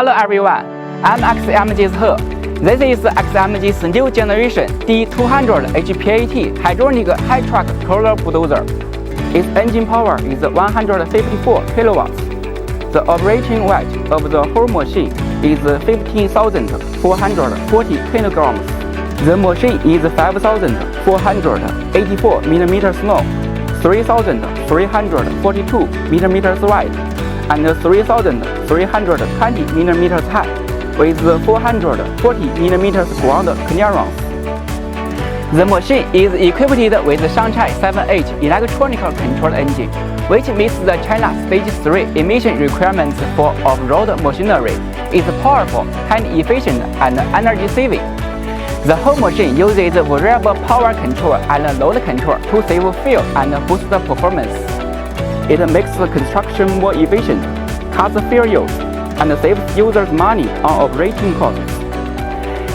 Hello everyone, I'm XMG's He. This is XMG's new generation D200 HPAT hydronic high-track crawler bulldozer. Its engine power is 154 kilowatts. The operating weight of the whole machine is 15,440 kilograms. The machine is 5,484 millimeters long, 3,342 millimeters wide, and 3,320 millimeters high, with 440 millimeters ground clearance. The machine is equipped with Shanghai 7H electronical control engine, which meets the China Stage 3 emission requirements for off-road machinery. It's powerful, time-efficient, and energy-saving. The whole machine uses variable power control and load control to save fuel and boost performance. It makes the construction more efficient, cuts fuel use, and saves users money on operating costs.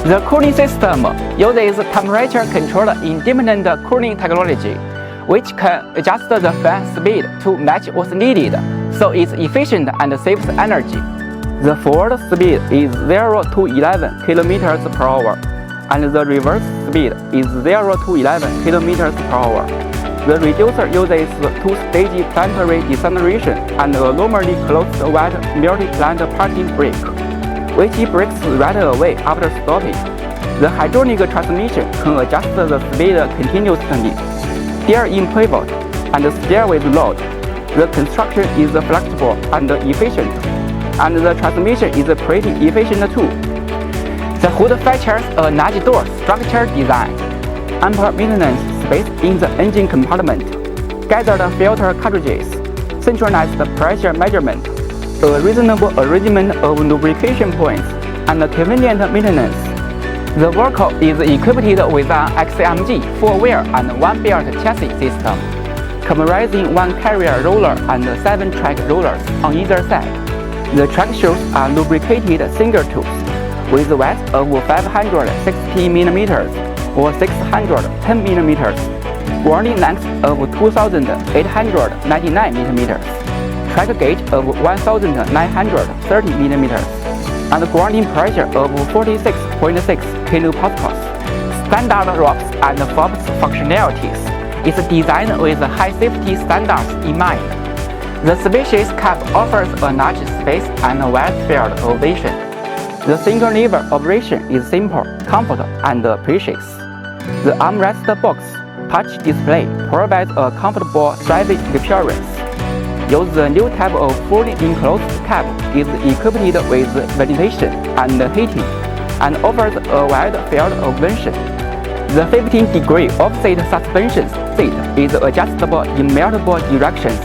The cooling system uses temperature-controlled independent cooling technology, which can adjust the fan speed to match what's needed, so it's efficient and saves energy. The forward speed is 0 to 11 km per hour, and the reverse speed is 0 to 11 km per hour. The reducer uses two-stage planetary deceleration and a normally closed wet multi-plant parking brake, which breaks right away after stopping. The hydronic transmission can adjust the speed continuously, steer in pivot, and steer with load. The construction is flexible and efficient, and the transmission is pretty efficient too. The hood features a large door structure design, ample maintenance space in the engine compartment, gathered filter cartridges, centralized pressure measurement, a reasonable arrangement of lubrication points, and convenient maintenance. The vehicle is equipped with an XMG 4-wheel and 1-belt chassis system, comprising 1 carrier roller and 7 track rollers on either side. The track shoes are lubricated single tubes, with width of 560 millimeters or 610 millimeters, grounding length of 2,899 millimeters, track gauge of 1,930 millimeters, and grounding pressure of 46.6 kilopascals. Standard ropes and fobs functionalities is designed with high safety standards in mind. The spacious cab offers a large space and a wide field of vision. The single lever operation is simple, comfortable, and precious. The armrest box touch display provides a comfortable driving experience. Use the new type of fully enclosed cab is equipped with ventilation and heating, and offers a wide field of vision. The 15-degree offset suspension seat is adjustable in multiple directions,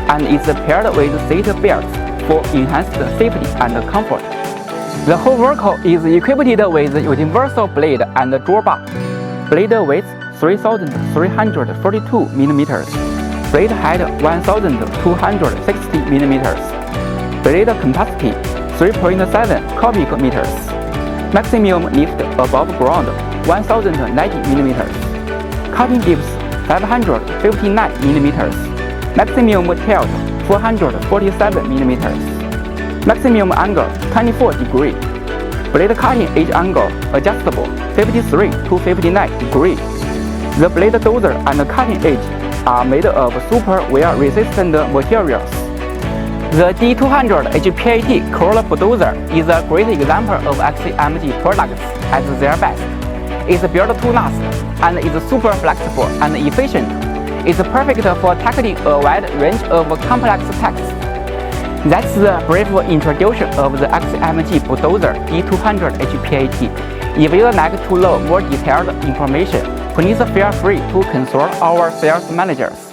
and is paired with seat belts for enhanced safety and comfort. The whole vehicle is equipped with universal blade and drawbar. Blade width 3,342 millimeters. Blade height 1,260 millimeters. Blade capacity 3.7 cubic meters. Maximum lift above ground 1,090 millimeters. Cutting depth 559 millimeters. Maximum tilt 447 millimeters. Maximum angle 24 degree. Blade cutting edge angle adjustable 53 to 59 degree. The blade dozer and cutting edge are made of super wear-resistant materials. The D200 HPAT crawler bulldozer is a great example of XMG products at their best. It's built to last, and is super flexible and efficient. It's perfect for tackling a wide range of complex tasks. That's the brief introduction of the XMG bulldozer D200 HPAT. If you'd like to know more detailed information, please feel free to consult our sales managers.